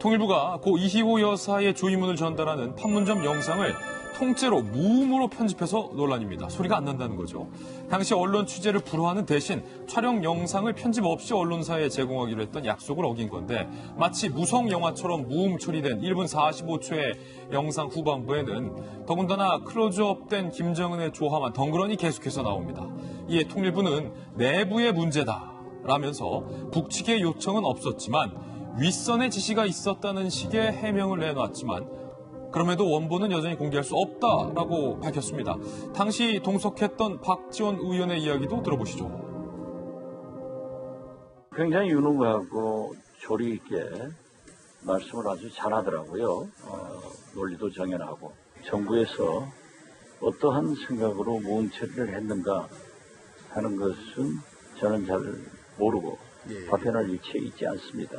통일부가 고 이희호 여사의 조의문을 전달하는 판문점 영상을 통째로 무음으로 편집해서 논란입니다. 소리가 안 난다는 거죠. 당시 언론 취재를 불허하는 대신 촬영 영상을 편집 없이 언론사에 제공하기로 했던 약속을 어긴 건데 마치 무성 영화처럼 무음 처리된 1분 45초의 영상 후반부에는 더군다나 클로즈업된 김정은의 조화만 덩그러니 계속해서 나옵니다. 이에 통일부는 내부의 문제다라면서 북측의 요청은 없었지만 윗선의 지시가 있었다는 식의 해명을 내놨지만 그럼에도 원본은 여전히 공개할 수 없다라고 밝혔습니다. 당시 동석했던 박지원 의원의 이야기도 들어보시죠. 굉장히 유능하고 조리 있게 말씀을 아주 잘하더라고요. 논리도 정연하고. 정부에서 어떠한 생각으로 무음 처리를 했는가 하는 것은 저는 잘 모르고 답변할 위치에 있지 않습니다.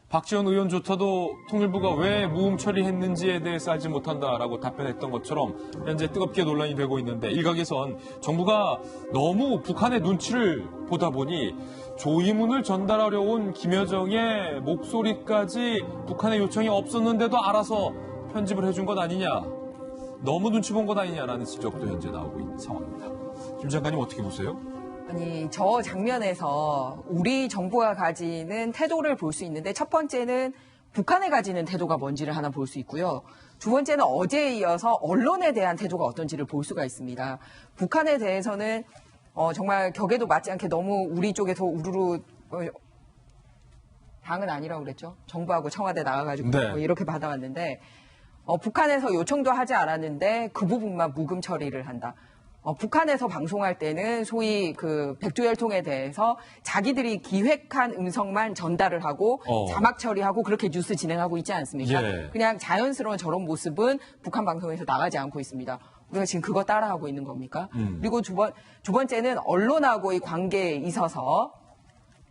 박지원 의원조차도 통일부가 왜 무음 처리했는지에 대해서 알지 못한다라고 답변했던 것처럼 현재 뜨겁게 논란이 되고 있는데 일각에선 정부가 너무 북한의 눈치를 보다 보니 조의문을 전달하려 온 김여정의 목소리까지 북한의 요청이 없었는데도 알아서 편집을 해준 것 아니냐. 너무 눈치 본 것 아니냐라는 지적도 현재 나오고 있는 상황입니다. 김 장관님 어떻게 보세요? 아니, 저 장면에서 우리 정부가 가지는 태도를 볼 수 있는데 첫 번째는 북한에 가지는 태도가 뭔지를 하나 볼 수 있고요. 두 번째는 어제에 이어서 언론에 대한 태도가 어떤지를 볼 수가 있습니다. 북한에 대해서는 정말 격에도 맞지 않게 너무 우리 쪽에서 우르르 당은 아니라고 그랬죠. 정부하고 청와대 나가가지고 네. 이렇게 받아왔는데 북한에서 요청도 하지 않았는데 그 부분만 무금 처리를 한다. 북한에서 방송할 때는 소위 그 백조혈통에 대해서 자기들이 기획한 음성만 전달을 하고 자막 처리하고 그렇게 뉴스 진행하고 있지 않습니까? 예. 그냥 자연스러운 저런 모습은 북한 방송에서 나가지 않고 있습니다. 우리가 지금 그거 따라하고 있는 겁니까? 그리고 두 번째는 언론하고의 관계에 있어서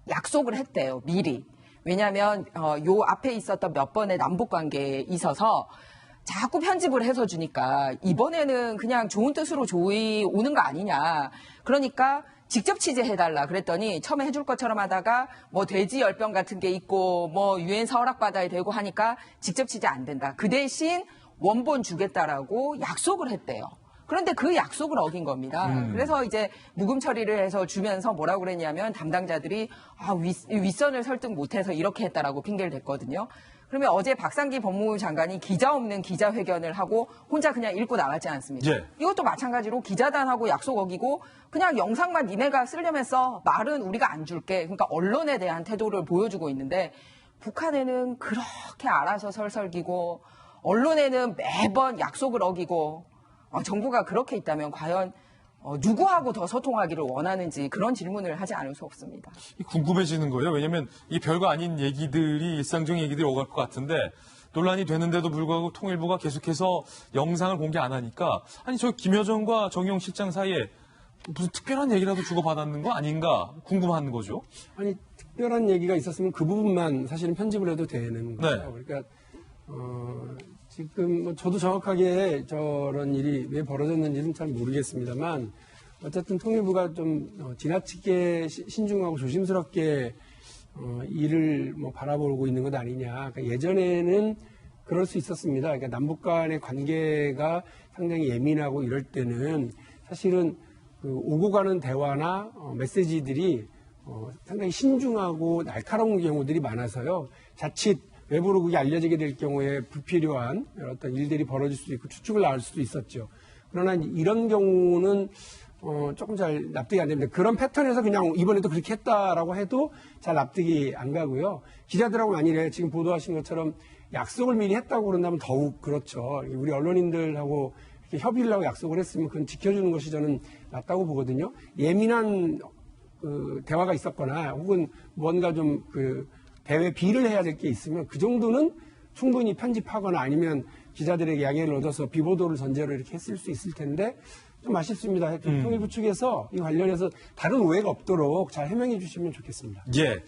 약속을 했대요, 미리. 왜냐하면 요 앞에 있었던 몇 번의 남북 관계에 있어서 자꾸 편집을 해서 주니까 이번에는 그냥 좋은 뜻으로 조의 오는 거 아니냐. 그러니까 직접 취재해달라 그랬더니 처음에 해줄 것처럼 하다가 뭐 돼지 열병 같은 게 있고 뭐 유엔사 허락받아야 되고 하니까 직접 취재 안 된다. 그 대신 원본 주겠다라고 약속을 했대요. 그런데 그 약속을 어긴 겁니다. 그래서 이제 무금 처리를 해서 주면서 뭐라고 그랬냐면 담당자들이 윗선을 설득 못해서 이렇게 했다라고 핑계를 댔거든요. 그러면 어제 박상기 법무부 장관이 기자 없는 기자회견을 하고 혼자 그냥 읽고 나갔지 않습니까? 예. 이것도 마찬가지로 기자단하고 약속 어기고 그냥 영상만 니네가 쓰려면 써. 말은 우리가 안 줄게. 그러니까 언론에 대한 태도를 보여주고 있는데 북한에는 그렇게 알아서 설설기고 언론에는 매번 약속을 어기고 정부가 그렇게 있다면 과연 누구하고 더 소통하기를 원하는지 그런 질문을 하지 않을 수 없습니다. 궁금해지는 거예요. 왜냐하면 이 별거 아닌 얘기들이 일상적인 얘기들이 오갈 것 같은데 논란이 되는데도 불구하고 통일부가 계속해서 영상을 공개 안 하니까 아니 저 김여정과 정용 실장 사이에 무슨 특별한 얘기라도 주고받았는 거 아닌가 궁금한 거죠. 아니 특별한 얘기가 있었으면 그 부분만 사실은 편집을 해도 되는 거죠. 네. 그러니까 지금 뭐 저도 정확하게 저런 일이 왜 벌어졌는지는 잘 모르겠습니다만 어쨌든 통일부가 좀 지나치게 신중하고 조심스럽게 일을 뭐 바라보고 있는 것 아니냐. 그러니까 예전에는 그럴 수 있었습니다. 그러니까 남북 간의 관계가 상당히 예민하고 이럴 때는 사실은 그 오고 가는 대화나 메시지들이 상당히 신중하고 날카로운 경우들이 많아서요. 자칫 외부로 그게 알려지게 될 경우에 불필요한 어떤 일들이 벌어질 수도 있고 추측을 낳을 수도 있었죠. 그러나 이런 경우는 조금 잘 납득이 안 됩니다. 그런 패턴에서 그냥 이번에도 그렇게 했다라고 해도 잘 납득이 안 가고요. 기자들하고 만일에 지금 보도하신 것처럼 약속을 미리 했다고 그런다면 더욱 그렇죠. 우리 언론인들하고 이렇게 협의를 하고 약속을 했으면 그건 지켜주는 것이 저는 맞다고 보거든요. 예민한 대화가 있었거나 혹은 뭔가 좀 대외 비를 해야 될 게 있으면 그 정도는 충분히 편집하거나 아니면 기자들에게 양해를 얻어서 비보도를 전제로 이렇게 했을 수 있을 텐데 좀 아쉽습니다. 통일부 측에서 이 관련해서 다른 오해가 없도록 잘 해명해 주시면 좋겠습니다. 예.